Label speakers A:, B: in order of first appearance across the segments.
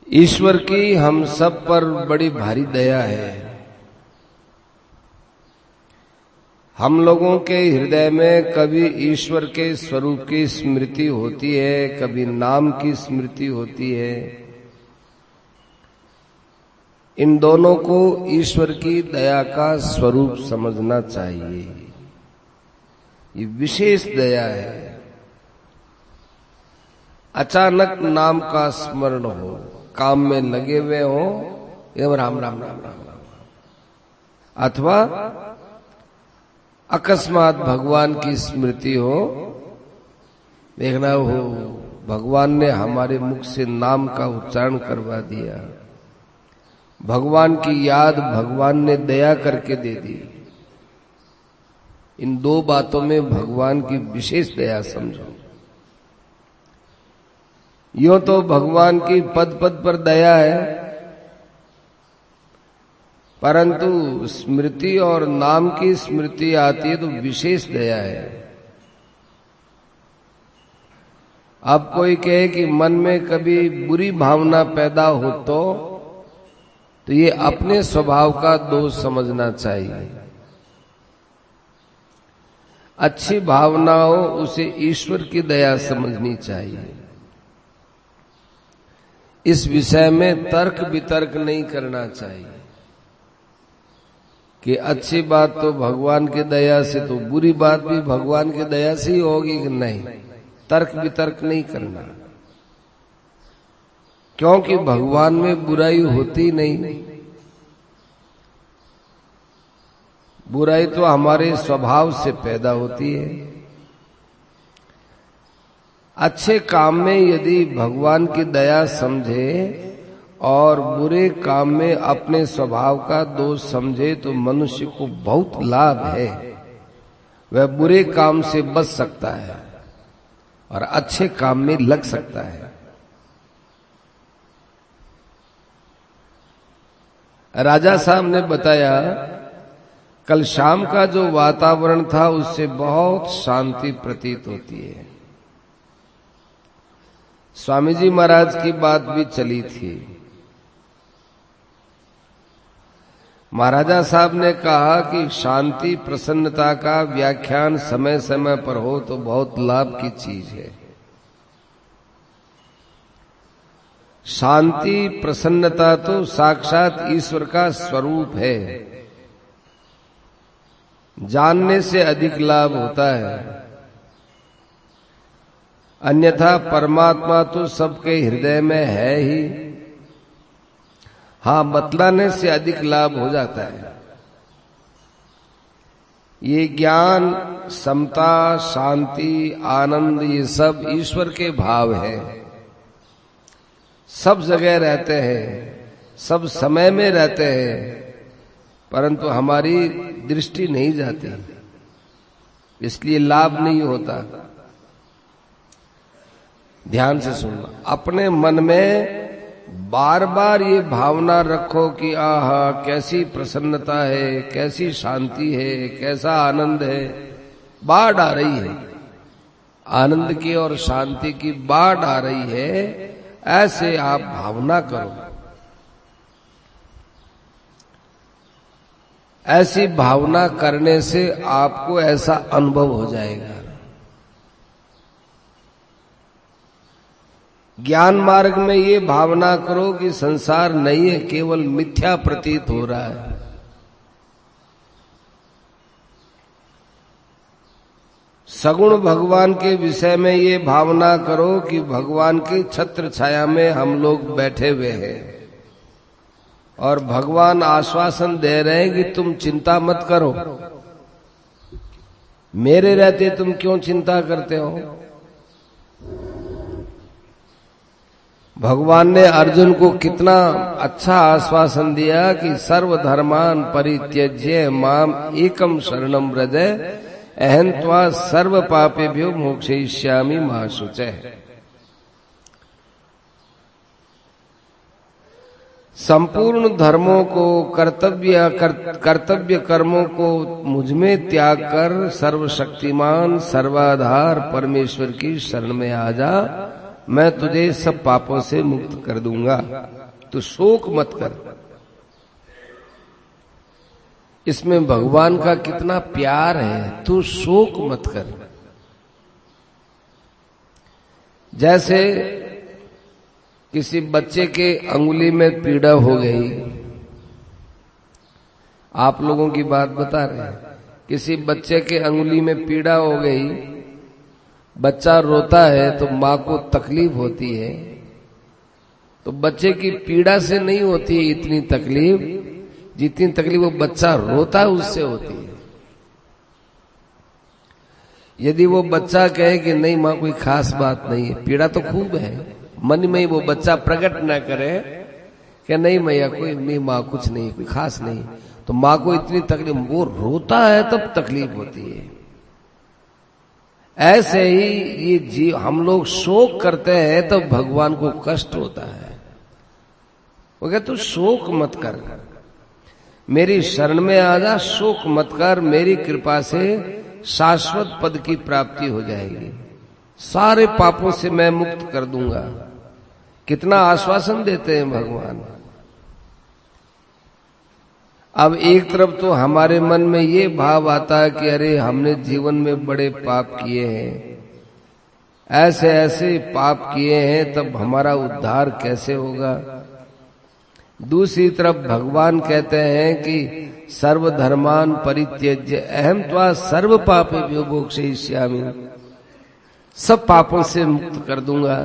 A: ईश्वर की हम सब पर बड़ी भारी दया है। हम लोगों के हृदय में कभी ईश्वर के स्वरूप की स्मृति होती है, कभी नाम की स्मृति होती है। इन दोनों को ईश्वर की दया का स्वरूप समझना चाहिए। ये विशेष दया है। अचानक नाम का स्मरण हो, काम में लगे हुए हो, एवं राम राम राम राम राम, अथवा अकस्मात भगवान की स्मृति हो, देखना हो भगवान ने हमारे मुख से नाम का उच्चारण करवा दिया, भगवान की याद भगवान ने दया करके दे दी। इन दो बातों में भगवान की विशेष दया समझो। यूं तो भगवान की पद पद पर दया है, परंतु स्मृति और नाम की स्मृति आती है तो विशेष दया है। अब कोई कहे कि मन में कभी बुरी भावना पैदा हो तो ये अपने स्वभाव का दोष समझना चाहिए। अच्छी भावना हो उसे ईश्वर की दया समझनी चाहिए। इस विषय में तर्क वितर्क नहीं करना चाहिए कि अच्छी बात तो भगवान की दया से, तो बुरी बात भी भगवान की दया से ही होगी कि नहीं। तर्क वितर्क नहीं करना, क्योंकि भगवान में बुराई होती नहीं। बुराई तो हमारे स्वभाव से पैदा होती है। अच्छे काम में यदि भगवान की दया समझे और बुरे काम में अपने स्वभाव का दोष समझे तो मनुष्य को बहुत लाभ है। वह बुरे काम से बच सकता है और अच्छे काम में लग सकता है। राजा साहब ने बताया, कल शाम का जो वातावरण था उससे बहुत शांति प्रतीत होती है। स्वामी जी महाराज की बात भी चली थी। महाराजा साहब ने कहा कि शांति प्रसन्नता का व्याख्यान समय समय पर हो तो बहुत लाभ की चीज है। शांति प्रसन्नता तो साक्षात ईश्वर का स्वरूप है। जानने से अधिक लाभ होता है। अन्यथा परमात्मा तो सबके हृदय में है ही। हाँ, बतलाने से अधिक लाभ हो जाता है। ये ज्ञान, समता, शांति, आनंद, ये सब ईश्वर के भाव है। सब जगह रहते हैं, सब समय में रहते हैं, परंतु हमारी दृष्टि नहीं जाती, इसलिए लाभ नहीं होता। ध्यान से सुनना। अपने मन में बार बार ये भावना रखो कि आहा कैसी प्रसन्नता है, कैसी शांति है, कैसा आनंद है। बाढ़ आ रही है, आनंद की और शांति की बाढ़ आ रही है, ऐसे आप भावना करो। ऐसी भावना करने से आपको ऐसा अनुभव हो जाएगा। ज्ञान मार्ग में ये भावना करो कि संसार नहीं है, केवल मिथ्या प्रतीत हो रहा है। सगुण भगवान के विषय में ये भावना करो कि भगवान की छत्र छाया में हम लोग बैठे हुए हैं और भगवान आश्वासन दे रहे हैं कि तुम चिंता मत करो। मेरे रहते तुम क्यों चिंता करते हो? भगवान ने अर्जुन को कितना अच्छा आश्वासन दिया कि सर्वधर्मान परित्यज्य माम एकम शरणम व्रज अहं त्वा सर्व पापेभ्यो मोक्षयिष्यामि मा शुचः। संपूर्ण धर्मों को, कर्तव्य कर्मों को मुझमें त्याग कर सर्वशक्तिमान सर्वाधार परमेश्वर की शरण में आ जा, मैं तुझे सब पापों से मुक्त कर दूंगा, तो शोक मत कर। इसमें भगवान का कितना प्यार है, तू शोक मत कर। जैसे किसी बच्चे के अंगुली में पीड़ा हो गई, आप लोगों की बात बता रहे हैं, किसी बच्चे के अंगुली में पीड़ा हो गई, बच्चा रोता है तो माँ को तकलीफ होती है, तो बच्चे की पीड़ा से नहीं होती है इतनी तकलीफ, जितनी तकलीफ वो बच्चा रोता है उससे होती है। यदि वो बच्चा कहे कि नहीं माँ कोई खास बात नहीं है, पीड़ा तो खूब है, मन में ही वो बच्चा प्रकट न करे कि नहीं मैया कोई नहीं, माँ कुछ नहीं, कोई खास नहीं, तो माँ को इतनी तकलीफ, वो रोता है तब तकलीफ होती है। ऐसे ही ये जीव, हम लोग शोक करते हैं तो भगवान को कष्ट होता है। वो कहते तू शोक मत कर, मेरी शरण में आ जा, शोक मत कर, मेरी कृपा से शाश्वत पद की प्राप्ति हो जाएगी, सारे पापों से मैं मुक्त कर दूंगा। कितना आश्वासन देते हैं भगवान। अब एक तरफ तो हमारे मन में ये भाव आता है कि अरे हमने जीवन में बड़े पाप किए हैं, ऐसे ऐसे पाप किए हैं, तब हमारा उद्धार कैसे होगा। दूसरी तरफ भगवान कहते हैं कि सर्वधर्मान परित्यज्य अहम त्वा सर्व पापेभ्यो मोक्षयिष्यामि, सब पापों से मुक्त कर दूंगा।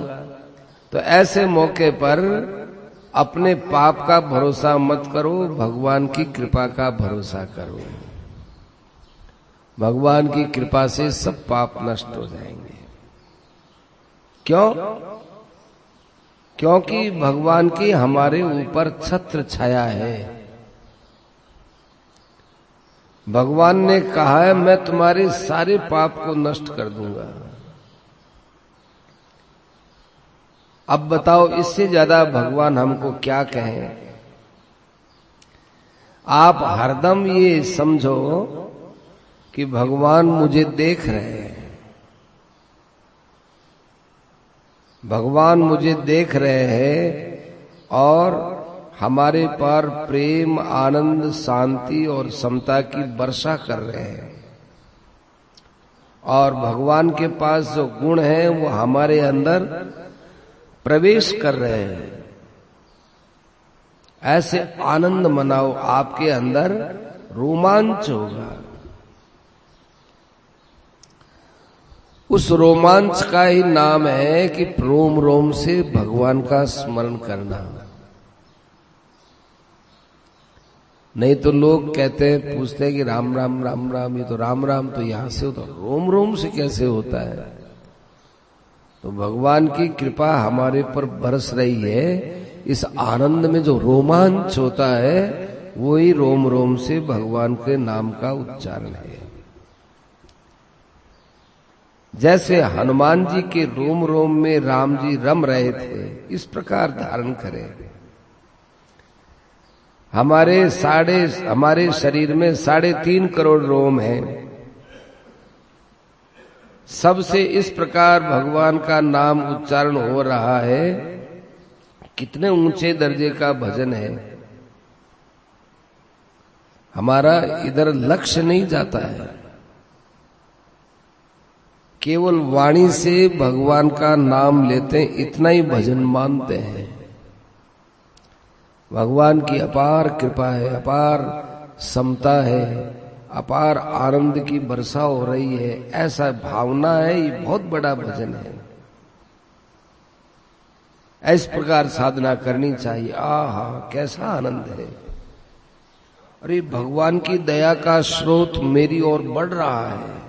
A: तो ऐसे मौके पर अपने पाप का भरोसा मत करो, भगवान की कृपा का भरोसा करो। भगवान की कृपा से सब पाप नष्ट हो जाएंगे। क्यों? क्योंकि भगवान की हमारे ऊपर छत्र छाया है। भगवान ने कहा है मैं तुम्हारे सारे पाप को नष्ट कर दूंगा। अब बताओ इससे ज्यादा भगवान हमको क्या कहें। आप हरदम ये समझो कि भगवान मुझे देख रहे हैं, भगवान मुझे देख रहे हैं और हमारे पर प्रेम, आनंद, शांति और समता की वर्षा कर रहे हैं। और भगवान के पास जो गुण है वो हमारे अंदर प्रवेश कर रहे हैं। ऐसे आनंद मनाओ, आपके अंदर रोमांच होगा। उस रोमांच का ही नाम है कि रोम रोम से भगवान का स्मरण करना। नहीं तो लोग कहते हैं, पूछते हैं कि राम राम राम राम, ये तो राम राम तो यहां से होता, रोम रोम से कैसे होता है। तो भगवान की कृपा हमारे पर बरस रही है, इस आनंद में जो रोमांच होता है वो ही रोम रोम से भगवान के नाम का उच्चारण है। जैसे हनुमान जी के रोम रोम में राम जी रम रहे थे, इस प्रकार धारण करें। हमारे शरीर में 3.5 करोड़ रोम हैं। सबसे इस प्रकार भगवान का नाम उच्चारण हो रहा है। कितने ऊंचे दर्जे का भजन है। हमारा इधर लक्ष्य नहीं जाता है, केवल वाणी से भगवान का नाम लेते हैं, इतना ही भजन मानते हैं। भगवान की अपार कृपा है, अपार समता है, अपार आनंद की वर्षा हो रही है, ऐसा भावना है। ये बहुत बड़ा भजन है। इस प्रकार साधना करनी चाहिए। आहा कैसा आनंद है। अरे भगवान की दया का स्रोत मेरी ओर बढ़ रहा है।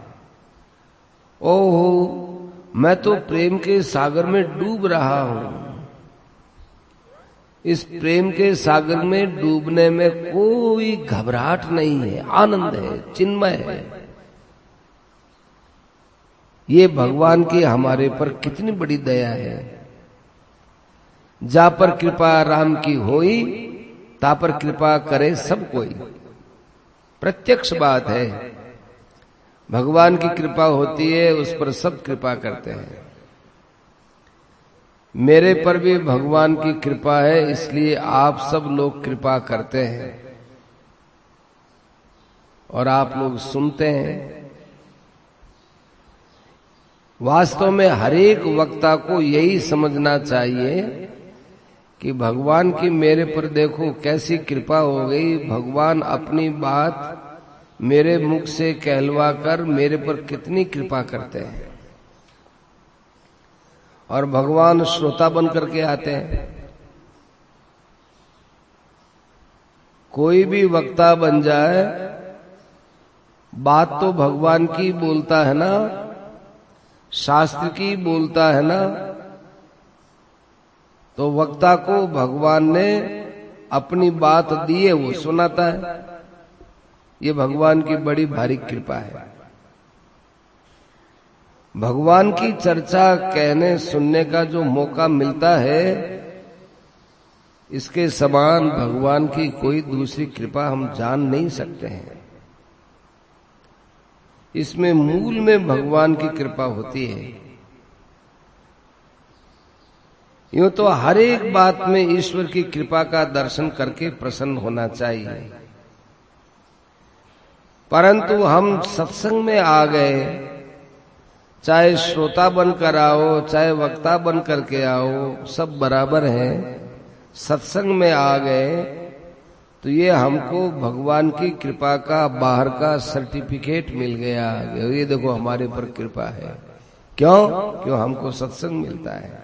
A: ओहो मैं तो प्रेम के सागर में डूब रहा हूं। इस प्रेम के सागर में डूबने में कोई घबराहट नहीं है, आनंद है, चिन्मय है। ये भगवान की हमारे पर कितनी बड़ी दया है। जा पर कृपा राम की होई, ता पर कृपा करे सब कोई। प्रत्यक्ष बात है। भगवान की कृपा होती है, उस पर सब कृपा करते हैं। मेरे पर भी भगवान की कृपा है, इसलिए आप सब लोग कृपा करते हैं और आप लोग सुनते हैं। वास्तव में हर एक वक्ता को यही समझना चाहिए कि भगवान की मेरे पर देखो कैसी कृपा हो गई। भगवान अपनी बात मेरे मुख से कहलवा कर मेरे पर कितनी कृपा करते हैं, और भगवान श्रोता बन करके आते हैं। कोई भी वक्ता बन जाए, बात तो भगवान की बोलता है ना, शास्त्र की बोलता है ना, तो वक्ता को भगवान ने अपनी बात दी है, वो सुनाता है। ये भगवान की बड़ी भारी कृपा है। भगवान की चर्चा कहने सुनने का जो मौका मिलता है, इसके समान भगवान की कोई दूसरी कृपा हम जान नहीं सकते हैं। इसमें मूल में भगवान की कृपा होती है। यूं तो हर एक बात में ईश्वर की कृपा का दर्शन करके प्रसन्न होना चाहिए, परंतु हम सत्संग में आ गए, चाहे श्रोता बनकर आओ चाहे वक्ता बन करके आओ, सब बराबर है। सत्संग में आ गए तो ये हमको भगवान की कृपा का बाहर का सर्टिफिकेट मिल गया, ये देखो हमारे पर कृपा है। क्यों हमको सत्संग मिलता है।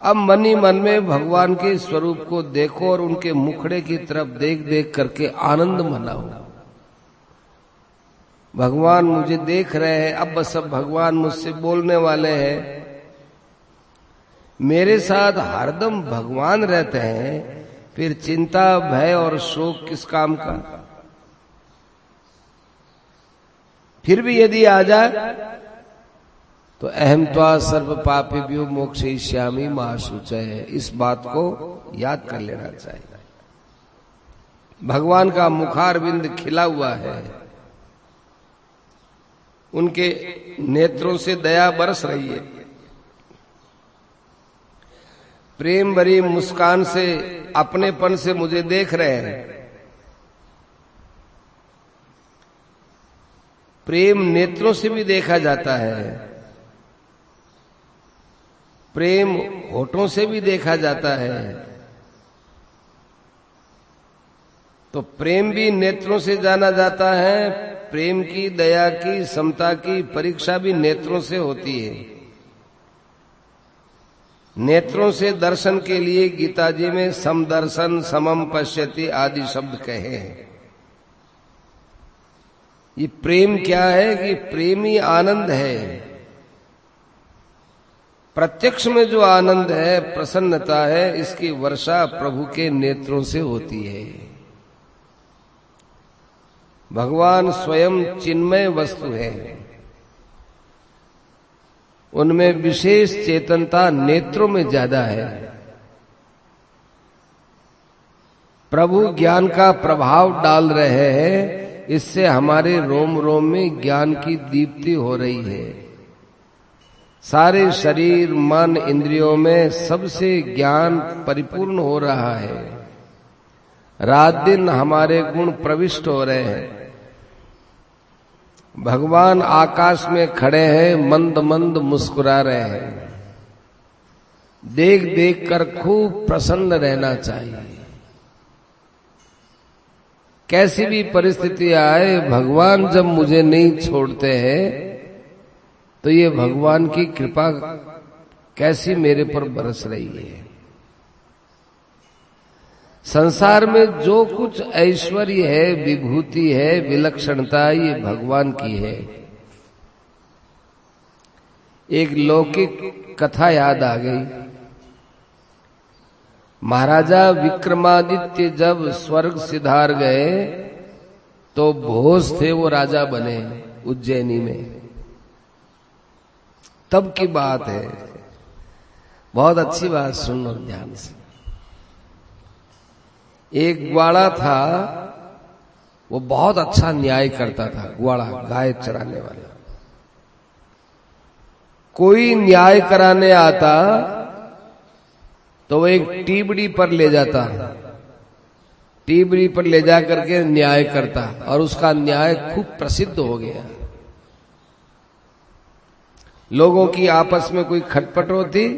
A: अब मन ही मन में भगवान के स्वरूप को देखो और उनके मुखड़े की तरफ देख देख करके आनंद मनाओ। भगवान मुझे देख रहे हैं, अब बस अब भगवान मुझसे बोलने वाले हैं। मेरे साथ हरदम भगवान रहते हैं, फिर चिंता भय और शोक किस काम का। फिर भी यदि आ जाए तो अहम त्वा सर्व पापेभ्यो मोक्षयिष्यामि मा शुचय, इस बात को याद कर लेना चाहिए। भगवान का मुखारविंद खिला हुआ है, उनके नेत्रों से दया बरस रही है, प्रेम भरी मुस्कान से अपनेपन से मुझे देख रहे हैं। प्रेम नेत्रों से भी देखा जाता है, प्रेम होठों से भी देखा जाता है, तो प्रेम भी नेत्रों से जाना जाता है। प्रेम की, दया की, समता की परीक्षा भी नेत्रों से होती है। नेत्रों से दर्शन के लिए गीता जी में समदर्शन, समम पश्यति आदि शब्द कहे हैं। ये प्रेम क्या है कि प्रेम ही आनंद है। प्रत्यक्ष में जो आनंद है, प्रसन्नता है, इसकी वर्षा प्रभु के नेत्रों से होती है। भगवान स्वयं चिन्मय वस्तु है, उनमें विशेष चेतनता नेत्रों में ज्यादा है। प्रभु ज्ञान का प्रभाव डाल रहे हैं, इससे हमारे रोम रोम में ज्ञान की दीप्ति हो रही है। सारे शरीर मन इंद्रियों में सबसे ज्ञान परिपूर्ण हो रहा है। रात दिन हमारे गुण प्रविष्ट हो रहे हैं। भगवान आकाश में खड़े हैं, मंद मंद मुस्कुरा रहे हैं। देख देख कर खूब प्रसन्न रहना चाहिए। कैसी भी परिस्थिति आए, भगवान जब मुझे नहीं छोड़ते हैं तो ये भगवान की कृपा कैसी मेरे पर बरस रही है। संसार में जो कुछ ऐश्वर्य है, विभूति है, विलक्षणता, ये भगवान की है। एक लौकिक कथा याद आ गई। महाराजा विक्रमादित्य जब स्वर्ग सिधार गए तो भोज थे, वो राजा बने उज्जैनी में। तब की बात है, बहुत अच्छी बात सुन लो ध्यान से। एक ग्वाड़ा था, वो बहुत अच्छा न्याय करता था। ग्वाड़ा गाय चराने वाला। कोई न्याय कराने आता तो वो एक टीबड़ी पर ले जाता, टीबड़ी पर ले जा करके न्याय करता, और उसका न्याय खूब प्रसिद्ध हो गया। लोगों की आपस में कोई खटपट होती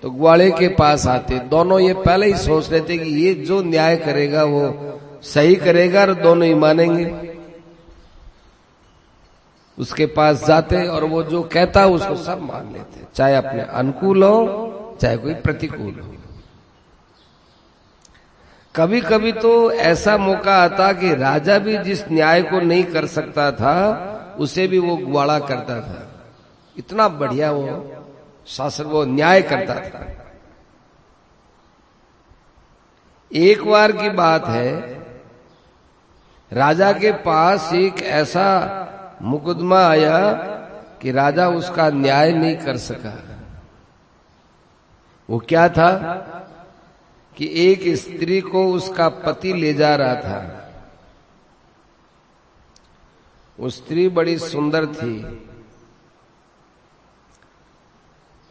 A: तो ग्वाले के पास आते, दोनों ये पहले ही सोच लेते कि ये जो न्याय करेगा वो सही करेगा और दोनों ही मानेंगे। उसके पास जाते और वो जो कहता उसको सब मान लेते, चाहे अपने अनुकूल हो चाहे कोई प्रतिकूल हो। कभी कभी तो ऐसा मौका आता कि राजा भी जिस न्याय को नहीं कर सकता था उसे भी वो ग्वाला करता था। इतना बढ़िया वो शासन, वो न्याय करता था। एक बार की बात है, राजा के पास एक ऐसा मुकदमा आया कि राजा उसका न्याय नहीं कर सका। वो क्या था कि एक स्त्री को उसका पति ले जा रहा था। वो स्त्री बड़ी सुंदर थी,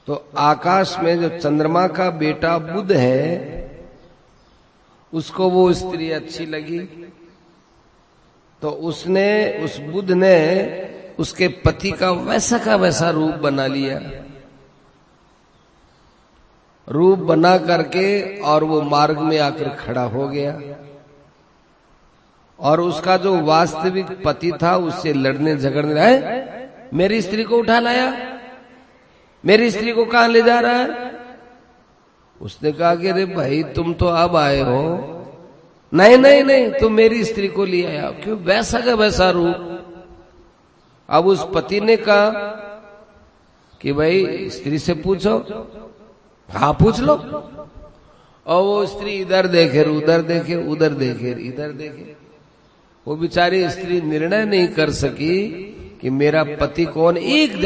A: तो आकाश में जो चंद्रमा का बेटा बुध है उसको वो स्त्री अच्छी लगी, तो उसने, उस बुध ने उसके पति का वैसा रूप बना लिया, रूप बना करके, और वो मार्ग में आकर खड़ा हो गया। और उसका जो वास्तविक पति था उससे लड़ने झगड़ने है, मेरी स्त्री को उठा लाया, मेरी स्त्री को कहां ले जा रहा है? उसने कहा कि अरे भाई तुम तो अब आए हो। नहीं नहीं नहीं, तुम मेरी स्त्री को ले आया। क्यों? वैसा का वैसा रूप। अब उस पति ने कहा कि भाई स्त्री से पूछो। हाँ पूछ लो। और वो स्त्री इधर देखे उधर देखे, उधर देखे इधर देखे। वो बेचारी स्त्री निर्णय नहीं कर सकी कि मेरा पति कौन। एक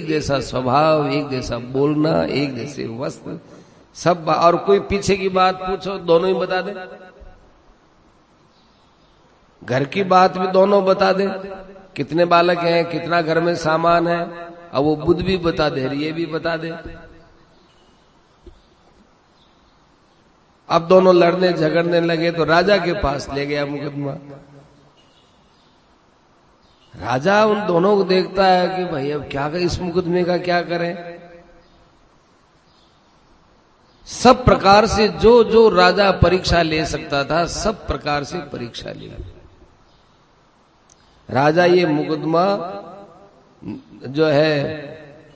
A: जैसा स्वभाव, एक जैसा बोलना, एक जैसे वस्त्र, सब। और कोई पीछे की बात पूछो दोनों ही बता दे, घर की बात भी दोनों बता दे, कितने बालक हैं, कितना घर में सामान है, अब वो बुध भी बता दे, ये भी बता दे। अब दोनों लड़ने झगड़ने लगे तो राजा के पास ले गया मुकदमा। राजा उन दोनों को देखता है कि भाई अब क्या करें, इस मुकदमे का क्या करें। सब प्रकार से जो जो राजा परीक्षा ले सकता था सब प्रकार से परीक्षा लिया। राजा ये मुकदमा जो है,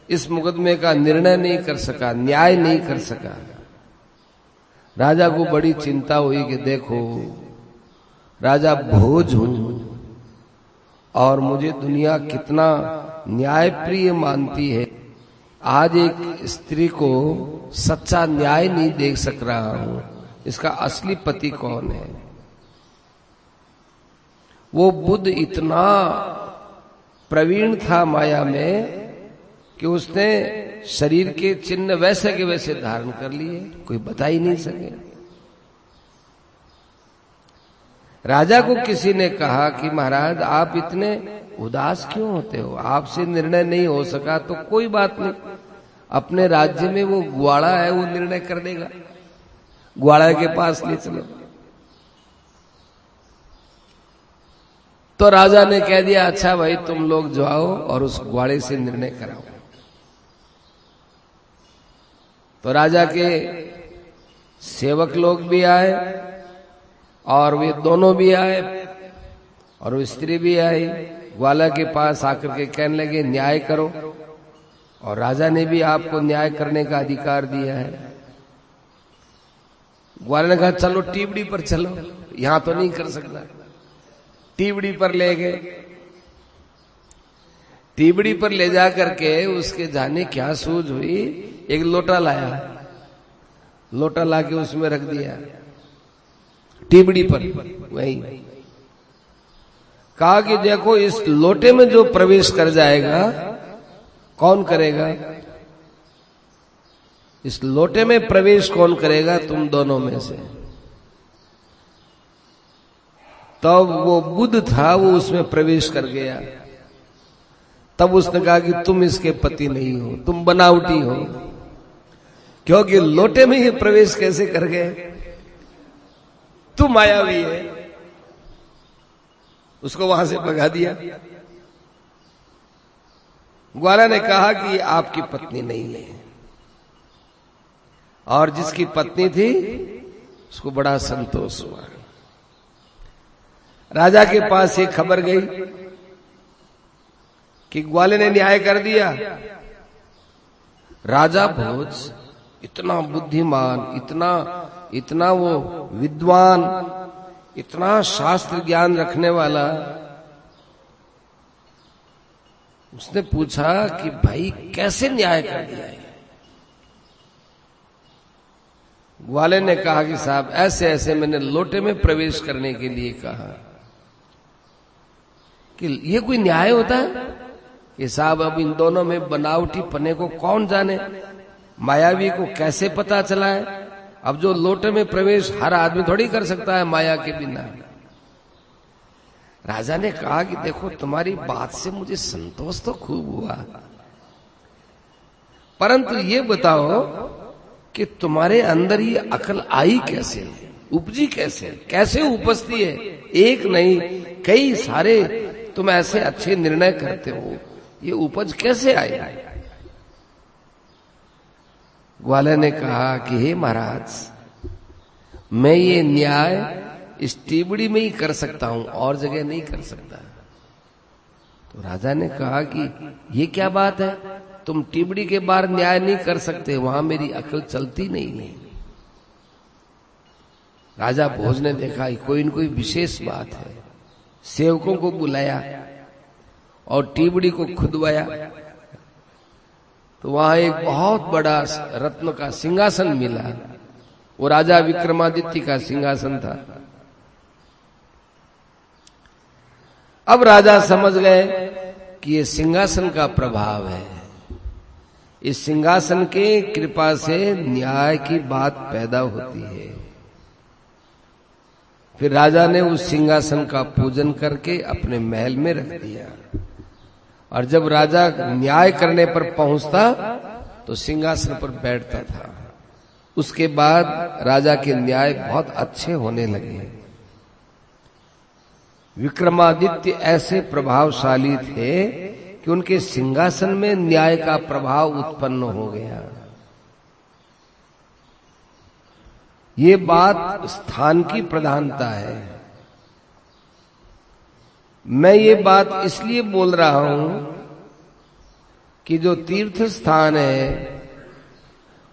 A: इस मुकदमे का निर्णय नहीं कर सका, न्याय नहीं कर सका। राजा को बड़ी चिंता हुई कि देखो राजा भोज हूं और मुझे दुनिया कितना न्यायप्रिय मानती है, आज एक स्त्री को सच्चा न्याय नहीं देख सक रहा हूं, इसका असली पति कौन है। वो बुध इतना प्रवीण था माया में कि उसने शरीर के चिन्ह वैसे के वैसे धारण कर लिए, कोई बता ही नहीं सके। राजा को किसी ने कहा कि महाराज आप इतने उदास क्यों होते हो, आपसे निर्णय नहीं हो सका तो कोई बात नहीं, अपने राज्य में वो ग्वाड़ा है वो निर्णय कर देगा, ग्वाड़ा के पास ले चलो। तो राजा ने कह दिया अच्छा भाई तुम लोग जाओ और उस ग्वाड़े से निर्णय कराओ। तो राजा के सेवक लोग भी आए और वे दोनों भी आए और वो स्त्री भी आई, ग्वाला के पास आकर के कहने लगे न्याय करो, और राजा ने भी आपको न्याय करने का अधिकार दिया है। ग्वाला ने कहा चलो टीबड़ी पर चलो, यहां तो नहीं कर सकता। टीबड़ी पर ले गए, टीबड़ी पर ले जा करके उसके जाने क्या सूझ हुई, एक लोटा लाया, लोटा लाके उसमें रख दिया टीबड़ी पर। वही कहा कि देखो इस लोटे में जो प्रवेश कर जाएगा कौन करेगा, इस लोटे में प्रवेश कौन करेगा, तुम दोनों में से। तब वो बुध था वो उसमें प्रवेश कर गया। तब उसने कहा कि तुम इसके पति नहीं हो, तुम बनावटी हो, क्योंकि लोटे में ये प्रवेश कैसे कर गए, तू मायावी है। उसको वहां से भगा दिया। ग्वाला ने कहा कि आपकी पत्नी नहीं है, और जिसकी पत्नी थी उसको बड़ा संतोष हुआ। राजा के पास ये खबर गई कि ग्वाले ने न्याय कर दिया। राजा भोज इतना बुद्धिमान, इतना वो विद्वान, इतना शास्त्र ज्ञान रखने वाला, उसने पूछा कि भाई कैसे न्याय कर दिया है। ग्वाले ने कहा कि साहब ऐसे ऐसे मैंने लोटे में प्रवेश करने के लिए कहा। कि ये कोई न्याय होता है कि साहब अब इन दोनों में बनावटी पने को कौन जाने, मायावी को कैसे पता चला है। अब जो लोटे में प्रवेश हर आदमी थोड़ी कर सकता है माया के बिना। राजा ने कहा कि देखो तुम्हारी बात से मुझे संतोष तो खूब हुआ, परंतु ये बताओ कि तुम्हारे अंदर ये अकल आई कैसे, उपजी कैसे, कैसे उपजती है। एक नहीं कई सारे तुम ऐसे अच्छे निर्णय करते हो, ये उपज कैसे आई। ग्वाले ने कहा कि हे महाराज, मैं ये न्याय इस टिबड़ी में ही कर सकता हूं, और जगह नहीं कर सकता। तो राजा ने कहा कि ये क्या बात है, तुम टिबड़ी के बाहर न्याय नहीं कर सकते, वहां मेरी अकल चलती नहीं है। राजा भोज ने देखा कोई न कोई विशेष बात है। सेवकों को बुलाया और टिबड़ी को खुदवाया, तो वहां एक बहुत बड़ा रत्न का सिंहासन मिला। वो राजा विक्रमादित्य का सिंहासन था। अब राजा समझ गए कि ये सिंहासन का प्रभाव है, इस सिंहासन के कृपा से न्याय की बात पैदा होती है। फिर राजा ने उस सिंहासन का पूजन करके अपने महल में रख दिया, और जब राजा न्याय करने पर पहुंचता तो सिंहासन पर बैठता था। उसके बाद राजा के न्याय बहुत अच्छे होने लगे। विक्रमादित्य ऐसे प्रभावशाली थे कि उनके सिंहासन में न्याय का प्रभाव उत्पन्न हो गया। ये बात स्थान की प्रधानता है। मैं ये बात इसलिए बोल रहा हूं कि जो तीर्थ स्थान है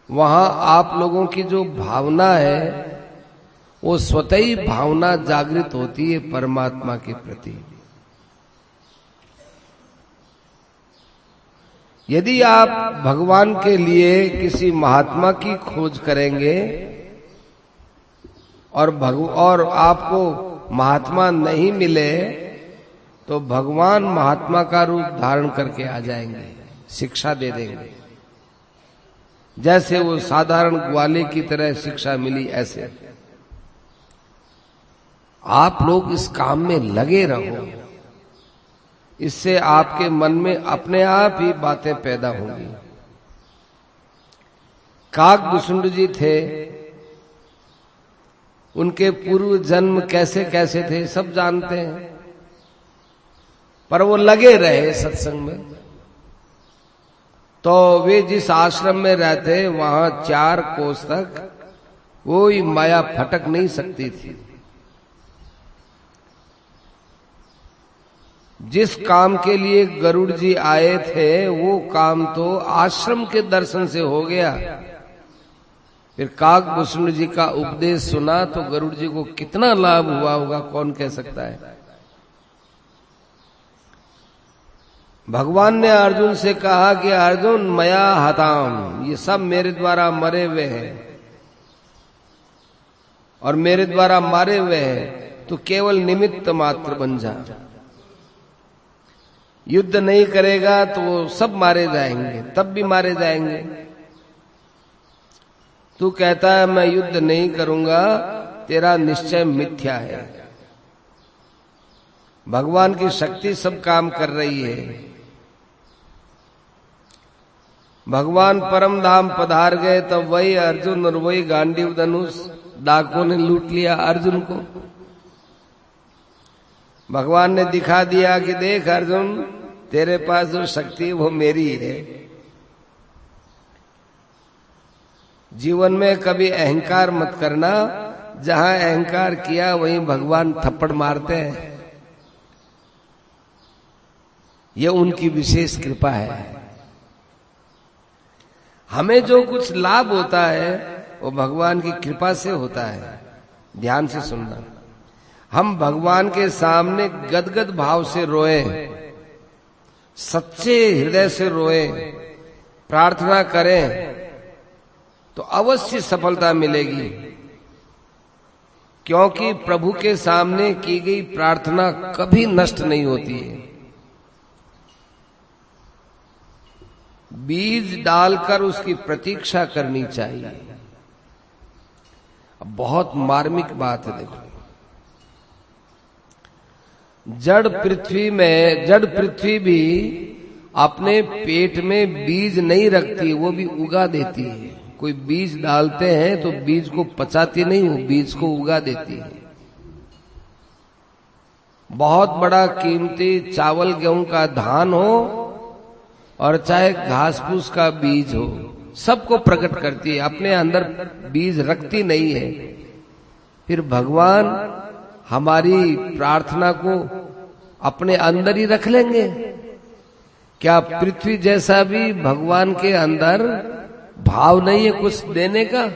A: वहां आप लोगों की जो भावना है वो स्वतः ही भावना जागृत होती है परमात्मा के प्रति। यदि आप भगवान के लिए किसी महात्मा की खोज करेंगे और आपको महात्मा नहीं मिले, तो भगवान महात्मा का रूप धारण करके आ जाएंगे, शिक्षा दे देंगे। जैसे वो साधारण ग्वाले की तरह शिक्षा मिली, ऐसे आप लोग इस काम में लगे रहो। इससे आपके मन में अपने आप ही बातें पैदा होंगी। काकभूषुंड जी थे, उनके पूर्व जन्म कैसे कैसे थे सब जानते हैं, पर वो लगे रहे सत्संग में। तो वे जिस आश्रम में रहते वहां 4 कोस तक कोई माया फटक नहीं सकती थी। जिस काम के लिए गरुड़ जी आए थे वो काम तो आश्रम के दर्शन से हो गया। फिर काकभूषुंड जी का उपदेश सुना तो गरुड़ जी को कितना लाभ हुआ होगा कौन कह सकता है। भगवान ने अर्जुन से कहा कि अर्जुन मया हताम, ये सब मेरे द्वारा मरे हुए हैं और मेरे द्वारा मारे हुए हैं, तो केवल निमित्त मात्र बन जा। युद्ध नहीं करेगा तो वो सब मारे जाएंगे, तब भी मारे जाएंगे। तू कहता है मैं युद्ध नहीं करूंगा, तेरा निश्चय मिथ्या है। भगवान की शक्ति सब काम कर रही है। भगवान परम धाम पधार गए तब वही अर्जुन और वही गांडीव धनुष डाकुओं ने लूट लिया अर्जुन को। भगवान ने दिखा दिया कि देख अर्जुन, तेरे पास जो शक्ति है वो मेरी है। जीवन में कभी अहंकार मत करना, जहां अहंकार किया वहीं भगवान थप्पड़ मारते हैं। ये उनकी विशेष कृपा है। हमें जो कुछ लाभ होता है वो भगवान की कृपा से होता है। ध्यान से सुनना। हम भगवान के सामने गदगद भाव से रोए, सच्चे हृदय से रोए, प्रार्थना करें तो अवश्य सफलता मिलेगी। क्योंकि प्रभु के सामने की गई प्रार्थना कभी नष्ट नहीं होती है। बीज डालकर उसकी प्रतीक्षा करनी चाहिए। बहुत मार्मिक बात है। देखो, जड़ पृथ्वी भी अपने पेट में बीज नहीं रखती, वो भी उगा देती है। कोई बीज डालते हैं तो बीज को पचाती नहीं, वो बीज को उगा देती है। बहुत बड़ा कीमती चावल गेहूं का धान हो और चाहे घास फूस का बीज हो, सबको प्रकट करती है, अपने अंदर बीज रखती नहीं है। फिर भगवान हमारी प्रार्थना को अपने अंदर ही रख लेंगे क्या? पृथ्वी जैसा भी भगवान के अंदर भाव नहीं है कुछ देने का।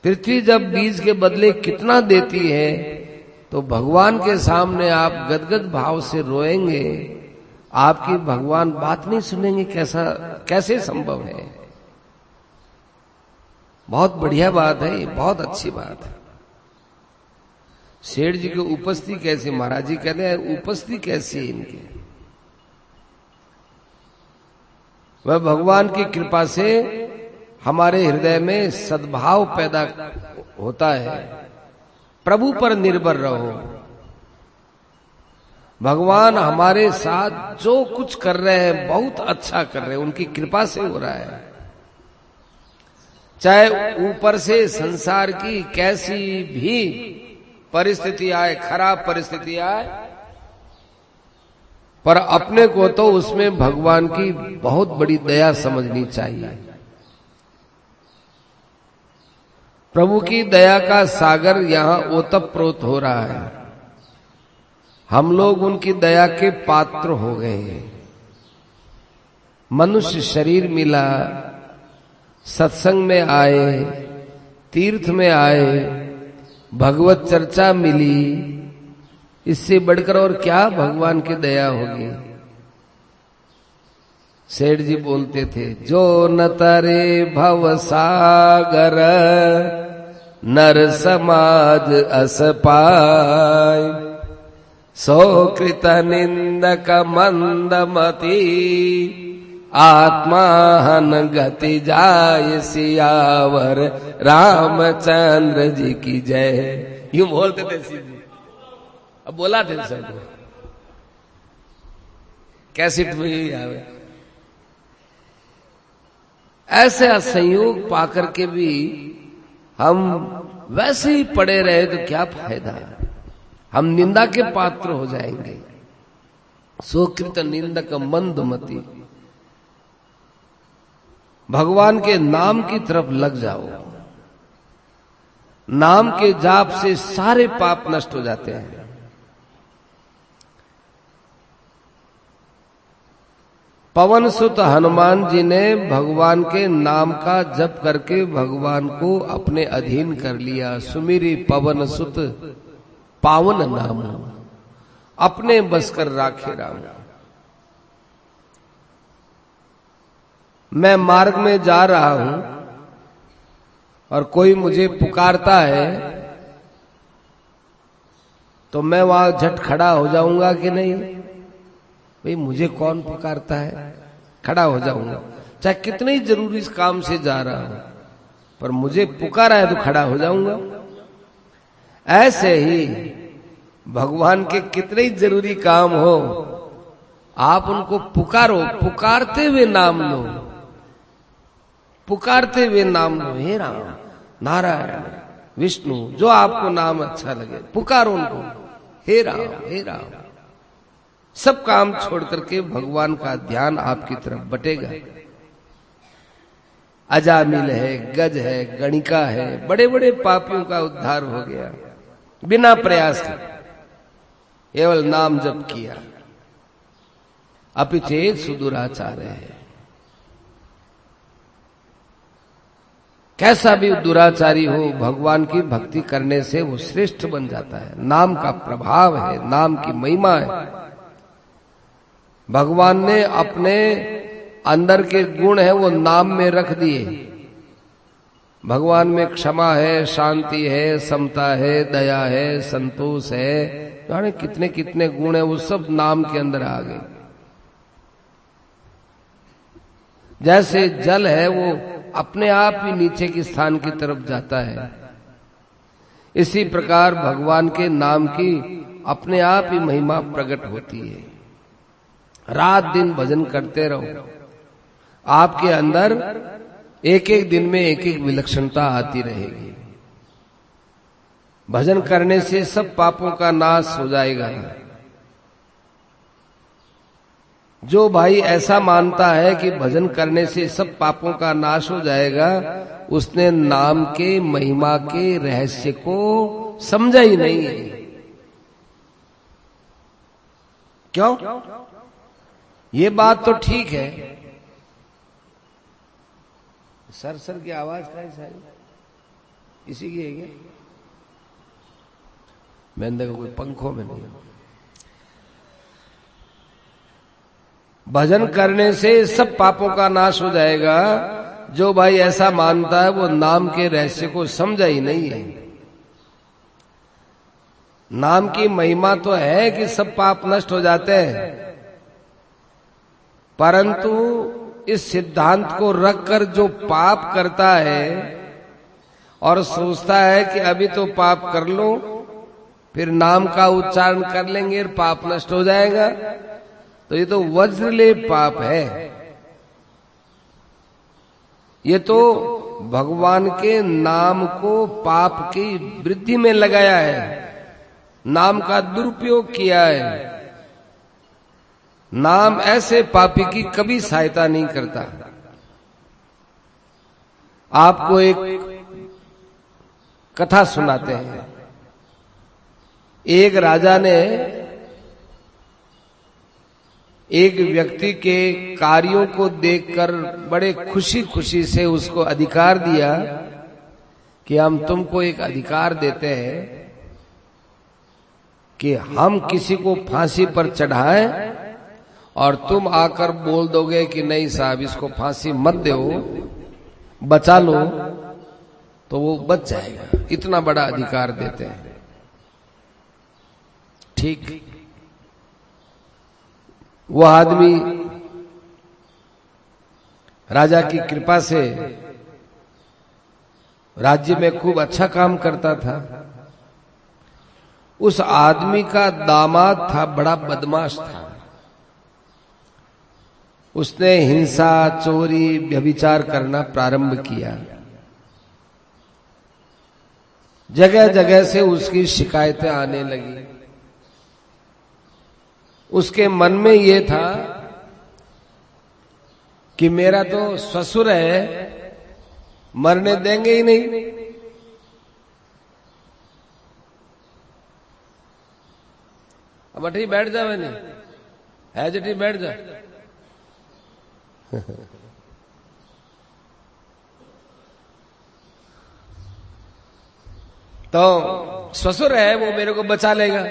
A: पृथ्वी जब बीज के बदले कितना देती है, तो भगवान के सामने आप गदगद भाव से रोएंगे, आपकी भगवान बात नहीं सुनेंगे। कैसे संभव है? बहुत बढ़िया बात है, बहुत अच्छी बात है। सेठ जी की उपस्थिति कैसी, महाराज जी कहते हैं उपस्थिति कैसी है इनकी। वह भगवान की कृपा से हमारे हृदय में सद्भाव पैदा होता है। प्रभु पर निर्भर रहो। भगवान हमारे साथ जो कुछ कर रहे हैं बहुत अच्छा कर रहे हैं, उनकी कृपा से हो रहा है। चाहे ऊपर से संसार की कैसी भी परिस्थिति आए, खराब परिस्थिति आए, पर अपने को तो उसमें भगवान की बहुत बड़ी दया समझनी चाहिए। प्रभु की दया का सागर यहां ओतप्रोत हो रहा है। हम लोग उनकी दया के पात्र हो गए। मनुष्य शरीर मिला, सत्संग में आए, तीर्थ में आए, भगवत चर्चा मिली, इससे बढ़कर और क्या भगवान की दया होगी। सेठ जी बोलते थे, जो न तरे भव सागर नर समाज अस पाय, सो कृत निंदक मंदमती आत्माहन गति जाय सियावर रामचंद्र जी की जय। यूं बोलते थे सीधे। अब बोला थे सब कैसेट में ही आवे। ऐसे संयोग पाकर के भी हम वैसे ही पड़े रहे तो क्या फायदा। हम निंदा के पात्र हो जाएंगे। सोकृत निंदक मंदमती। भगवान के नाम की तरफ लग जाओ। नाम के जाप से सारे पाप नष्ट हो जाते हैं। पवन सुत हनुमान जी ने भगवान के नाम का जप करके भगवान को अपने अधीन कर लिया। सुमिरी पवन सुत पावन नाम, अपने बस कर राखे राम। मैं मार्ग में जा रहा हूं और कोई मुझे पुकारता है तो मैं वहां झट खड़ा हो जाऊंगा कि नहीं? भाई मुझे कौन पुकारता है, खड़ा हो जाऊंगा। चाहे कितने ही जरूरी काम से जा रहा हूं, पर मुझे पुकारा है तो खड़ा हो जाऊंगा। ऐसे ही भगवान के कितने ही जरूरी काम हो, आप उनको पुकारो, पुकारते हुए नाम लो। पुकारते हुए नाम लो, हे राम, नारायण, विष्णु, जो आपको नाम अच्छा लगे पुकारो उनको, हे राम, हे राम। सब काम छोड़ करके भगवान का ध्यान आपकी तरफ बटेगा। अजामिल है, गज है, गणिका है, बड़े बड़े पापियों का उद्धार हो गया बिना प्रयास के, केवल नाम जप किया। अपिचेत सुदुराचार है। कैसा भी दुराचारी हो, भगवान की भक्ति करने से वो श्रेष्ठ बन जाता है। नाम का प्रभाव है, नाम की महिमा है। भगवान ने अपने अंदर के गुण है वो नाम में रख दिए। भगवान में क्षमा है, शांति है, समता है, दया है, संतोष है, जाने कितने कितने गुण है, वो सब नाम के अंदर आ गए। जैसे जल है वो अपने आप ही नीचे के स्थान की तरफ जाता है, इसी प्रकार भगवान के नाम की अपने आप ही महिमा प्रकट होती है। रात दिन भजन करते रहो, आपके अंदर एक एक दिन में एक एक विलक्षणता आती रहेगी। भजन करने से सब पापों का नाश हो जाएगा। जो भाई ऐसा मानता है कि भजन करने से सब पापों का नाश हो जाएगा, उसने नाम के महिमा के रहस्य को समझा ही नहीं है। क्यों? ये बात तो ठीक है। सर की आवाज का है सारी, इसी की है क्या? मैंने देखा कोई पंखों में नहीं। भजन करने से सब पापों का नाश हो जाएगा। जो भाई ऐसा मानता है वो नाम के रहस्य को समझा ही नहीं है। नाम की महिमा तो है कि सब पाप नष्ट हो जाते हैं, परंतु इस सिद्धांत को रखकर जो पाप करता है और सोचता है कि अभी तो पाप कर लो, फिर नाम का उच्चारण कर लेंगे और पाप नष्ट हो जाएगा, तो ये तो वज्रलेप पाप है। ये तो भगवान के नाम को पाप की वृद्धि में लगाया है, नाम का दुरुपयोग किया है। नाम ऐसे पापी की कभी सहायता नहीं करता। आपको एक कथा सुनाते हैं। एक राजा ने एक व्यक्ति के कार्यों को देखकर बड़े खुशी खुशी से उसको अधिकार दिया कि हम तुमको एक अधिकार देते हैं कि हम किसी को फांसी पर चढ़ाएं और तुम आकर बोल दोगे कि नहीं साहब इसको फांसी मत दो, बचा लो, तो वो बच जाएगा। इतना बड़ा अधिकार देते हैं। ठीक, वो आदमी राजा की कृपा से राज्य में खूब अच्छा काम करता था। उस आदमी का दामाद था, बड़ा बदमाश था। उसने हिंसा, चोरी, व्यभिचार करना प्रारंभ किया। जगह जगह से उसकी शिकायतें आने लगी। उसके मन में ये था कि मेरा तो ससुर है, मरने देंगे ही नहीं। अब अठी बैठ जावे नहीं है, जटी बैठ जा। तो ससुर है, वो मेरे को बचा लेगा।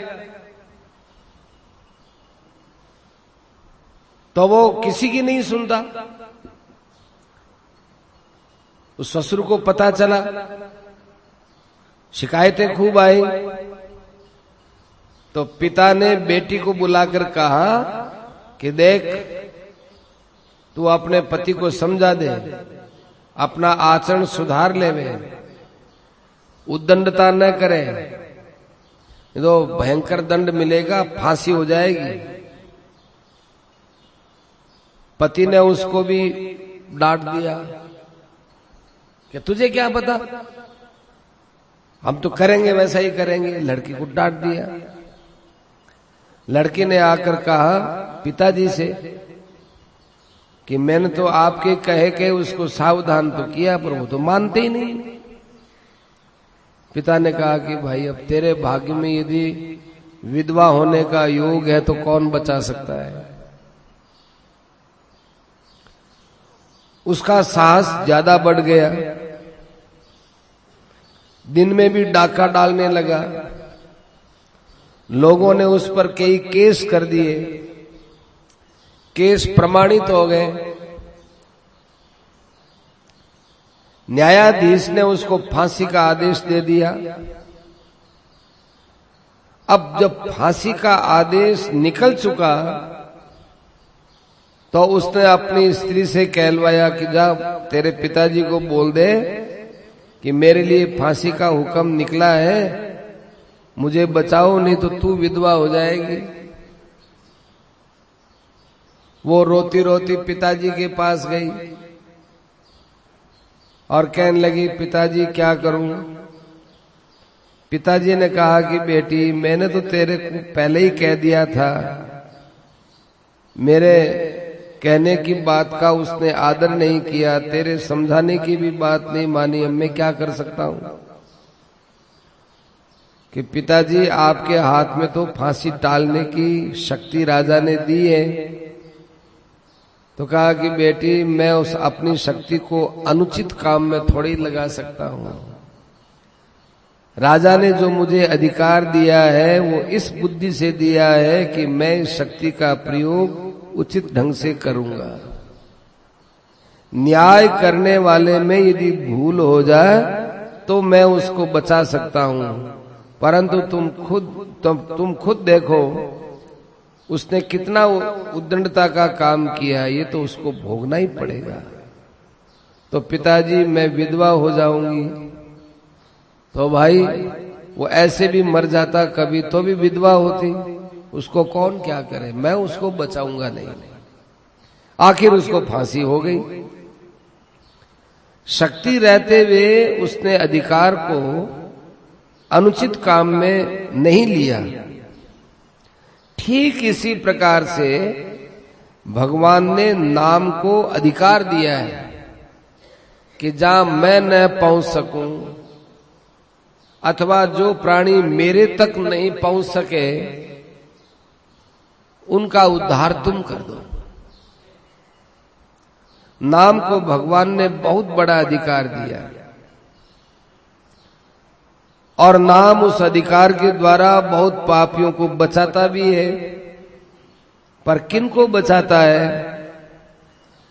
A: तो वो किसी की नहीं सुनता। उस ससुर को पता चला, शिकायतें खूब आई। तो पिता ने बेटी को बुलाकर कहा कि देख, तू अपने पति को समझा दे, अपना आचरण सुधार ले, उद्दंडता न करे, तो भयंकर दंड मिलेगा, फांसी हो जाएगी। पति ने उसको भी डांट दिया, कि तुझे क्या पता, हम तो करेंगे वैसा ही करेंगे। लड़की को डांट दिया। लड़की ने आकर कहा पिताजी से कि मैंने तो आपके कहे के उसको सावधान तो किया, पर वो तो मानते ही नहीं। पिता ने कहा कि भाई अब तेरे भाग्य में यदि विधवा होने का योग है तो कौन बचा सकता है। उसका साहस ज्यादा बढ़ गया, दिन में भी डाका डालने लगा। लोगों ने उस पर कई केस कर दिए, केस प्रमाणित हो गए। न्यायाधीश ने उसको फांसी का आदेश दे दिया। अब जब फांसी का आदेश निकल चुका तो उसने अपनी स्त्री से कहलवाया कि जा तेरे पिताजी को बोल दे कि मेरे लिए फांसी का हुक्म निकला है, मुझे बचाओ नहीं तो तू विधवा हो जाएगी। वो रोती रोती पिताजी के पास गई और कहने लगी पिताजी क्या करूं। पिताजी ने कहा कि बेटी मैंने तो तेरे को पहले ही कह दिया था, मेरे कहने की बात का उसने आदर नहीं किया, तेरे समझाने की भी बात नहीं मानी, अब मैं क्या कर सकता हूं। कि पिताजी आपके हाथ में तो फांसी टालने की शक्ति राजा ने दी है। तो कहा कि बेटी मैं उस अपनी शक्ति को अनुचित काम में थोड़ी लगा सकता हूं। राजा ने जो मुझे अधिकार दिया है वो इस बुद्धि से दिया है कि मैं इस शक्ति का प्रयोग उचित ढंग से करूंगा। न्याय करने वाले में यदि भूल हो जाए तो मैं उसको बचा सकता हूं, परंतु तुम खुद देखो उसने कितना उद्दंडता का काम किया, ये तो उसको भोगना ही पड़ेगा। तो पिताजी मैं विधवा हो जाऊंगी। तो भाई वो ऐसे भी मर जाता कभी तो भी विधवा होती, उसको कौन क्या करे, मैं उसको बचाऊंगा नहीं। आखिर उसको फांसी हो गई। शक्ति रहते हुए उसने अधिकार को अनुचित काम में नहीं लिया। ठीक इसी प्रकार से भगवान ने नाम को अधिकार दिया है कि जहां मैं न पहुंच सकूं अथवा जो प्राणी मेरे तक नहीं पहुंच सके उनका उद्धार तुम कर दो। नाम को भगवान ने बहुत बड़ा अधिकार दिया और नाम उस अधिकार के द्वारा बहुत पापियों को बचाता भी है। पर किन को बचाता है?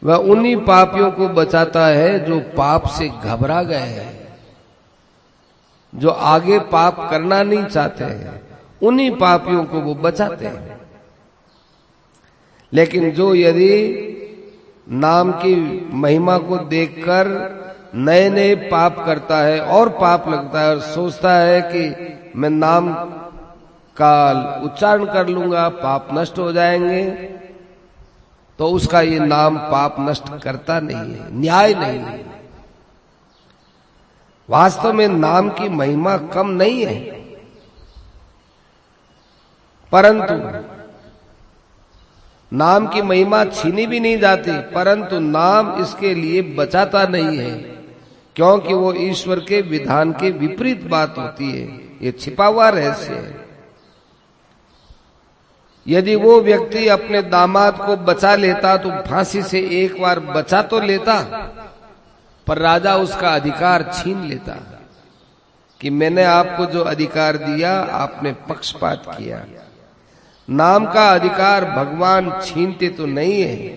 A: वह उन्हीं पापियों को बचाता है जो पाप से घबरा गए हैं, जो आगे पाप करना नहीं चाहते हैं, उन्हीं पापियों को वो बचाते हैं। लेकिन जो यदि नाम की महिमा को देखकर नए नए पाप करता है और पाप लगता है और सोचता है कि मैं नाम का उच्चारण कर लूंगा पाप नष्ट हो जाएंगे, तो उसका ये नाम पाप नष्ट करता नहीं है, न्याय नहीं है। वास्तव में नाम की महिमा कम नहीं है, परंतु नाम की महिमा छीनी भी नहीं जाती, परंतु नाम इसके लिए बचाता नहीं है, क्योंकि वो ईश्वर के विधान के विपरीत बात होती है। ये छिपा हुआ रहस्य है। यदि वो व्यक्ति अपने दामाद को बचा लेता तो फांसी से एक बार बचा तो लेता, पर राजा उसका अधिकार छीन लेता कि मैंने आपको जो अधिकार दिया आपने पक्षपात किया। नाम का अधिकार भगवान छीनते तो नहीं है,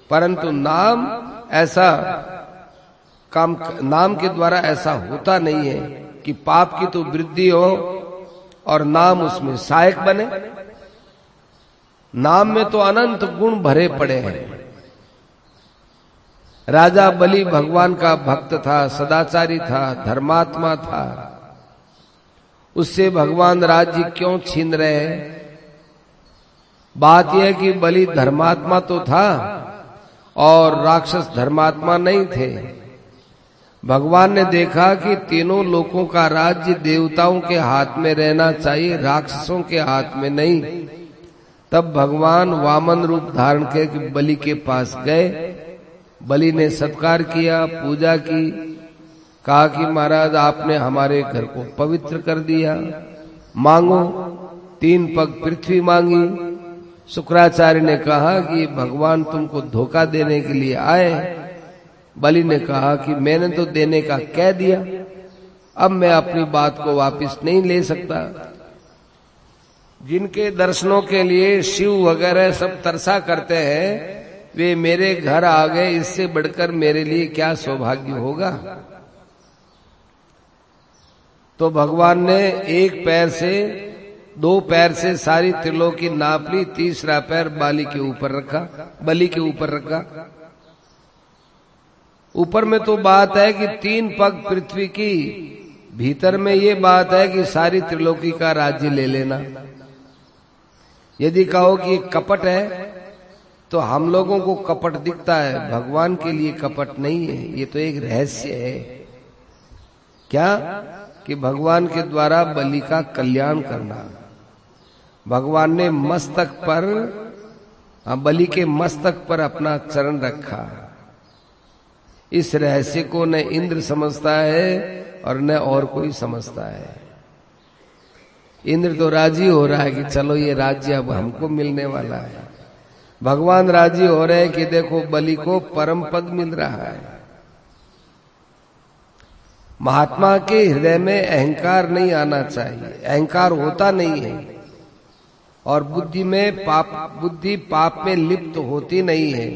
A: परंतु नाम के द्वारा ऐसा होता नहीं है कि पाप की तो वृद्धि हो और नाम उसमें सहायक बने। नाम में तो अनंत गुण भरे पड़े हैं। राजा बलि भगवान का भक्त था, सदाचारी था, धर्मात्मा था, उससे भगवान राज्य क्यों छीन रहे हैं? बात यह कि बलि धर्मात्मा तो था और राक्षस धर्मात्मा नहीं थे। भगवान ने देखा कि तीनों लोकों का राज्य देवताओं के हाथ में रहना चाहिए, राक्षसों के हाथ में नहीं। तब भगवान वामन रूप धारण करके बलि के पास गए। बलि ने सत्कार किया, पूजा की, कहा कि महाराज आपने हमारे घर को पवित्र कर दिया, मांगो। 3 पग पृथ्वी मांगी। शुक्राचार्य ने कहा कि भगवान तुमको धोखा देने के लिए आए। बलि ने कहा कि मैंने तो देने का कह दिया, अब मैं अपनी बात को वापस नहीं ले सकता। जिनके दर्शनों के लिए शिव वगैरह सब तरसा करते हैं, वे मेरे घर आ गए, इससे बढ़कर मेरे लिए क्या सौभाग्य होगा। तो भगवान ने 1 पैर से 2 पैर से सारी त्रिलोकी नाप ली, तीसरा पैर बलि के ऊपर रखा। ऊपर में तो बात है कि 3 पग पृथ्वी की, भीतर में ये बात है कि सारी त्रिलोकी का राज्य ले लेना। यदि कहो कि कपट है तो हम लोगों को कपट दिखता है, भगवान के लिए कपट नहीं है। ये तो एक रहस्य है, क्या कि भगवान के द्वारा बलि का कल्याण करना। भगवान ने मस्तक पर, बलि के मस्तक पर अपना चरण रखा। इस रहस्य को न इंद्र समझता है और न और कोई समझता है। इंद्र तो राजी हो रहा है कि चलो ये राज्य अब हमको मिलने वाला है। भगवान राजी हो रहे हैं कि देखो बलि को परम पद मिल रहा है। महात्मा के हृदय में अहंकार नहीं आना चाहिए, अहंकार होता नहीं है। और बुद्धि पाप में लिप्त होती नहीं है।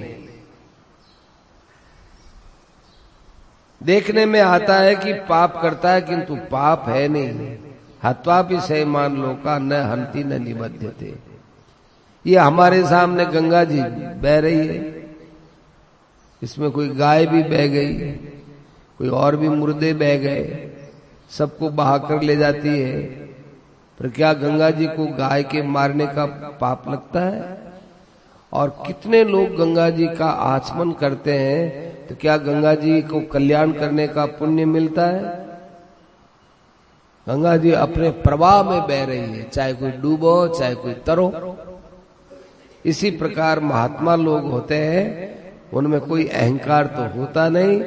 A: देखने में आता है कि पाप करता है, किंतु पाप है नहीं। हत्वापि सैमान लोका न हंति न निबध्यते। ये हमारे सामने गंगा जी बह रही है, इसमें कोई गाय भी बह गई, कोई और भी मुर्दे बह गए, सबको बहाकर ले जाती है। पर क्या गंगा जी को गाय के मारने का पाप लगता है? और कितने लोग गंगा जी का आचमन करते हैं, तो क्या गंगा जी को कल्याण करने का पुण्य मिलता है? गंगा जी अपने प्रवाह में बह रही है, चाहे कोई डूबो चाहे कोई तरो। इसी प्रकार महात्मा लोग होते हैं, उनमें कोई अहंकार तो होता नहीं,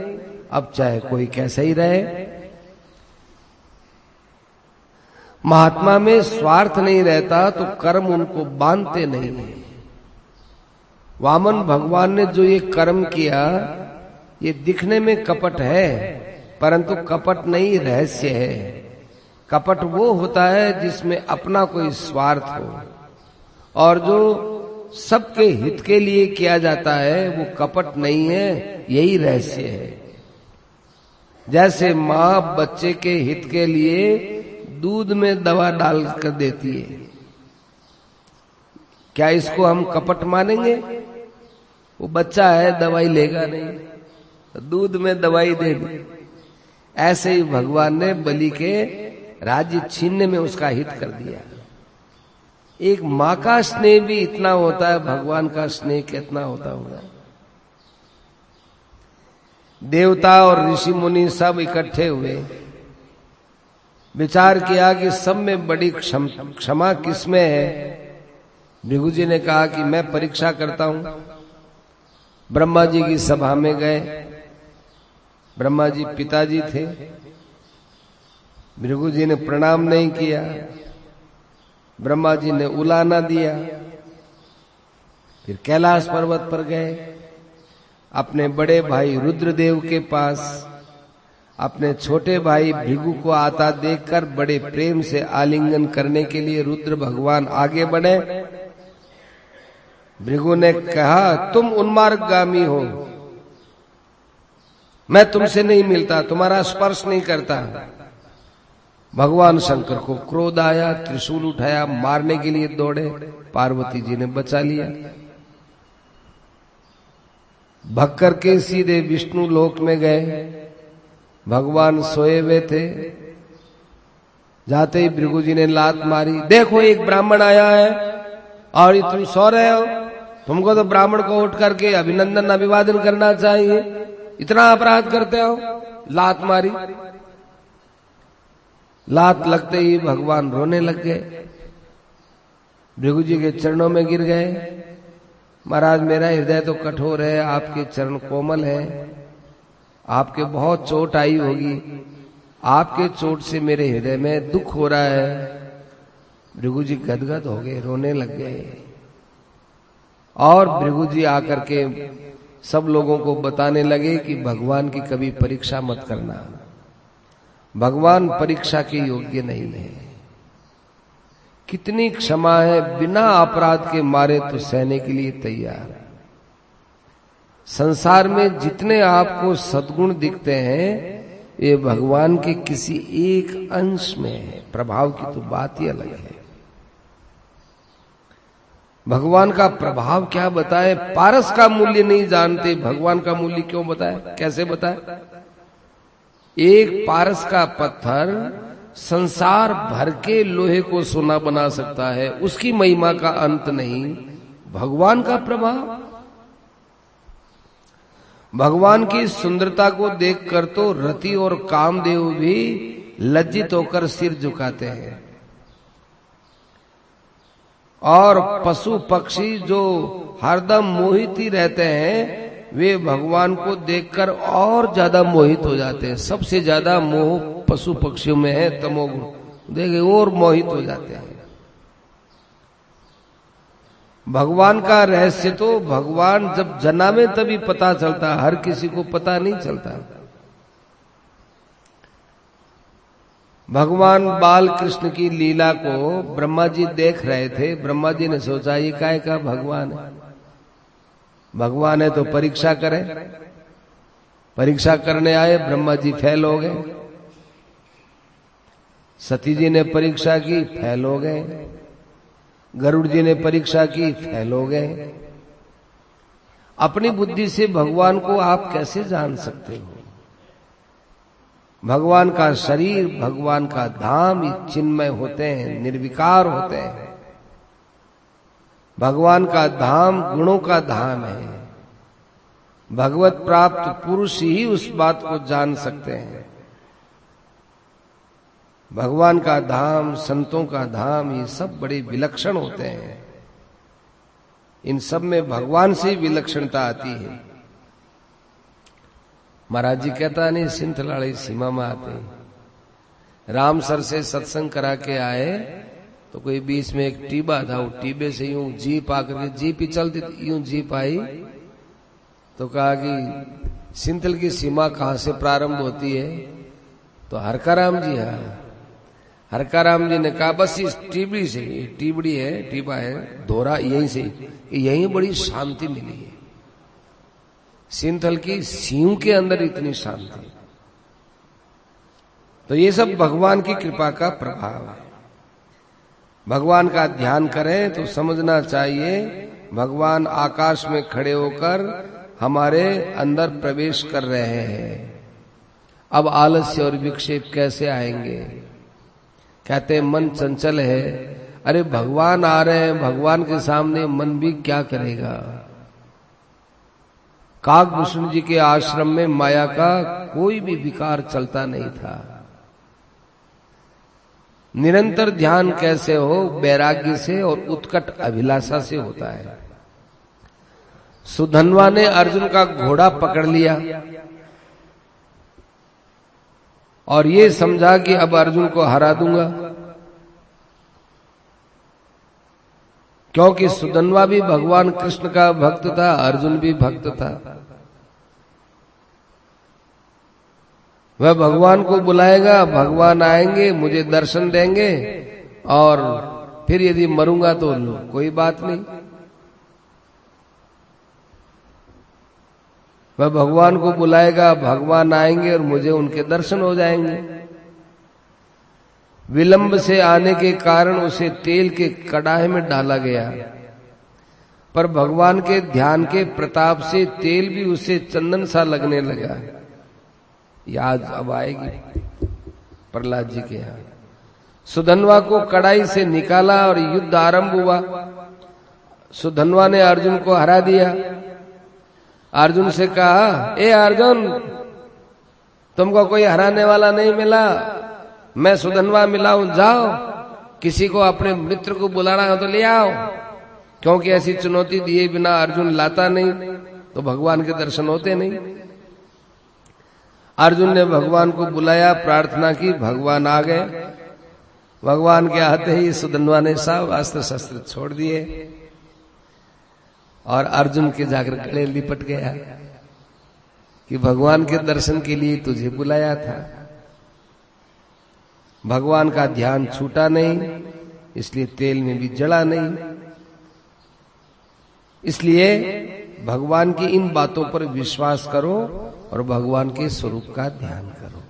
A: अब चाहे कोई कैसा ही रहे। महात्मा में स्वार्थ नहीं रहता तो कर्म उनको बांधते नहीं है। वामन भगवान ने जो ये कर्म किया, ये दिखने में कपट है, परंतु कपट नहीं, रहस्य है। कपट वो होता है जिसमें अपना कोई स्वार्थ हो, और जो सबके हित के लिए किया जाता है वो कपट नहीं है, यही रहस्य है। जैसे माँ बच्चे के हित के लिए दूध में दवा डाल कर देती है, क्या इसको हम कपट मानेंगे? वो बच्चा है, दवाई लेगा नहीं, दूध में दवाई दे दी। ऐसे ही भगवान ने बलि के राज्य छीनने में उसका हित कर दिया। एक माँ का स्नेह भी इतना होता है, भगवान का स्नेह कितना होता होगा। देवता और ऋषि मुनि सब इकट्ठे हुए, विचार किया कि सब में बड़ी क्षमा किसमें है। भृगु जी ने कहा कि मैं परीक्षा करता हूं। ब्रह्मा जी की सभा में गए, ब्रह्मा जी पिताजी थे। भृगु जी ने प्रणाम नहीं किया, ब्रह्मा जी ने उलाना दिया। फिर कैलाश पर्वत पर गए, अपने बड़े भाई रुद्रदेव के पास अपने छोटे भाई भृगु को आता देखकर बड़े प्रेम से आलिंगन करने के लिए रुद्र भगवान आगे बढ़े। भृगु ने कहा, तुम उन्मार्गगामी हो, मैं तुमसे नहीं मिलता, तुम्हारा स्पर्श नहीं करता। भगवान शंकर को क्रोध आया, त्रिशूल उठाया, मारने के लिए दौड़े। पार्वती जी ने बचा लिया। भग करके सीधे विष्णु लोक में गए। भगवान सोए हुए थे। जाते ही भृगु जी ने लात मारी, देखो एक ब्राह्मण आया है और तुम सो रहे हो। तुमको तो ब्राह्मण को उठ करके अभिनंदन अभिवादन करना चाहिए, इतना अपराध करते हो। लात मारी। लात लगते ही भगवान रोने लग गए, भृगु जी के चरणों में गिर गए। महाराज मेरा हृदय तो कठोर है, आपके चरण कोमल है, आपके बहुत चोट आई होगी, आपके चोट से मेरे हृदय में दुख हो रहा है। भृगु जी गदगद हो गए, रोने लग गए। और भृगु जी आकर के सब लोगों को बताने लगे कि भगवान की कभी परीक्षा मत करना, भगवान परीक्षा के योग्य नहीं है। कितनी क्षमा है, बिना अपराध के मारे तो सहने के लिए तैयार। संसार में जितने आपको सद्गुण दिखते हैं ये भगवान के किसी एक अंश में है, प्रभाव की तो बात ही अलग है। भगवान का प्रभाव क्या बताए, पारस का मूल्य नहीं जानते, भगवान का मूल्य क्यों बताए, कैसे बताए। एक पारस का पत्थर संसार भर के लोहे को सोना बना सकता है, उसकी महिमा का अंत नहीं। भगवान का प्रभाव, भगवान की सुंदरता को देखकर तो रति और कामदेव भी लज्जित होकर सिर झुकाते हैं, और पशु पक्षी जो हरदम मोहित ही रहते हैं वे भगवान को देखकर और ज्यादा मोहित हो जाते हैं। सबसे ज्यादा मोह पशु पक्षियों में है तमोगुण, देखे और मोहित हो जाते हैं। भगवान का रहस्य तो भगवान जब जन्मे तभी पता चलता, हर किसी को पता नहीं चलता। भगवान बाल कृष्ण की लीला को ब्रह्मा जी देख रहे थे। ब्रह्मा जी ने सोचा ये काय का भगवान है, भगवान है तो परीक्षा करें। परीक्षा करने आए, ब्रह्मा जी फेल हो गए। सती जी ने परीक्षा की, फेल हो गए। गरुड़ जी ने परीक्षा की, फेल हो गए। अपनी बुद्धि से भगवान को आप कैसे जान सकते हो। भगवान का शरीर, भगवान का धाम ये चिन्मय होते हैं, निर्विकार होते हैं। भगवान का धाम गुणों का धाम है। भगवत प्राप्त पुरुष ही उस बात को जान सकते हैं। भगवान का धाम, संतों का धाम, ये सब बड़े विलक्षण होते हैं। इन सब में भगवान से विलक्षणता आती है। महाराज जी कहता नहीं, सिंथलाड़ी सीमा में आते रामसर से सत्संग करा के आए तो कोई बीच में एक टीबा था, वो टीबे से यूं जीप आकर के, जीप ही चलती यूं जीप आई तो कहा कि सिंथल की सीमा कहां से प्रारंभ होती है। तो हरकाराम जी, हाँ हरकाराम जी ने कहा बस इस टीबड़ी से, टीबड़ी है, टीबा है, धोरा, यहीं से, यहीं बड़ी शांति मिली है। सिंथल की सीम के अंदर इतनी शांति। तो ये सब भगवान की कृपा का प्रभाव है। भगवान का ध्यान करें तो समझना चाहिए भगवान आकाश में खड़े होकर हमारे अंदर प्रवेश कर रहे हैं। अब आलस्य और विक्षेप कैसे आएंगे। कहते हैं मन चंचल है। अरे भगवान आ रहे हैं, भगवान के सामने मन भी क्या करेगा। काकभूषण जी के आश्रम में माया का कोई भी विकार चलता नहीं था। निरंतर ध्यान कैसे हो, वैराग्य से और उत्कट अभिलाषा से होता है। सुधन्वा ने अर्जुन का घोड़ा पकड़ लिया और ये समझा कि अब अर्जुन को हरा दूंगा, क्योंकि सुधन्वा भी भगवान कृष्ण का भक्त था, अर्जुन भी भक्त था। वह भगवान को बुलाएगा, भगवान आएंगे, मुझे दर्शन देंगे और फिर यदि मरूंगा तो कोई बात नहीं। वह भगवान को बुलाएगा, भगवान आएंगे और मुझे उनके दर्शन हो जाएंगे। विलंब से आने के कारण उसे तेल के कड़ाहे में डाला गया, पर भगवान के ध्यान के प्रताप से तेल भी उसे चंदन सा लगने लगा। याद अब आएगी प्रहलाद जी के यहाँ। सुधन्वा को कड़ाई से निकाला और युद्ध आरंभ हुआ। सुधन्वा ने अर्जुन को हरा दिया। अर्जुन से कहा, ए अर्जुन तुमको कोई हराने वाला नहीं मिला, मैं सुधनवा मिला हूं, जाओ किसी को अपने मित्र को बुलाना हो तो ले आओ। क्योंकि ऐसी चुनौती दिए बिना अर्जुन लाता नहीं तो भगवान के दर्शन होते नहीं। अर्जुन ने भगवान को बुलाया, प्रार्थना की, भगवान आ गए। भगवान के आते ही सुधनवा ने सब अस्त्र शस्त्र छोड़ दिए और अर्जुन के जाकर गले लिपट गया कि भगवान के दर्शन के लिए तुझे बुलाया था। भगवान का ध्यान छूटा नहीं, इसलिए तेल में भी जला नहीं। इसलिए भगवान की इन बातों पर विश्वास करो और भगवान के स्वरूप का ध्यान करो।